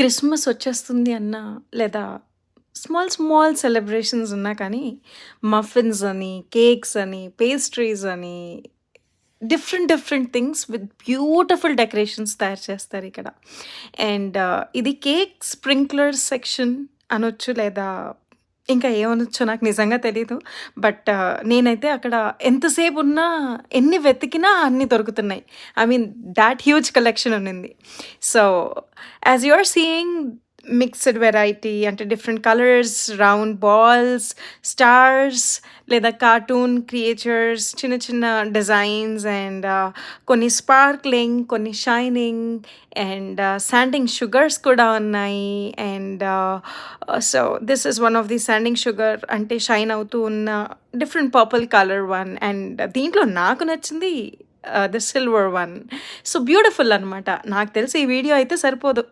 Christmas వచ్చేస్తుంది అన్నా, లేదా స్మాల్ స్మాల్ సెలబ్రేషన్స్ ఉన్నా కానీ, మఫిన్స్ అని, కేక్స్ అని, పేస్ట్రీస్ అని, different different things with beautiful decorations తయారు చేస్తారిక్కడ. అండ్ ఇది కేక్ స్ప్రింక్లర్ సెక్షన్ అనొచ్చు, లేదా ఇంకా ఏమనొచ్చో నాకు నిజంగా తెలీదు. బట్ నేనైతే అక్కడ ఎంతసేపున్నా, ఎన్ని వెతికినా అన్నీ దొరుకుతున్నాయి. I mean that huge collection ఉన్నింది. So, as you are seeing mixed variety అంటే different colours, round balls, stars లేదా కార్టూన్ క్రియేచర్స్, చిన్న చిన్న డిజైన్స్ అండ్ కొన్ని స్పార్క్లింగ్, కొన్ని షైనింగ్ అండ్ శాండింగ్ షుగర్స్ కూడా ఉన్నాయి. And so this is one of the sanding sugar అంటే షైన్ అవుతూ ఉన్న different purple colour one. And దీంట్లో నాకు నచ్చింది the silver one. So beautiful అనమాట. నాకు తెలిసి ఈ వీడియో అయితే సరిపోదు.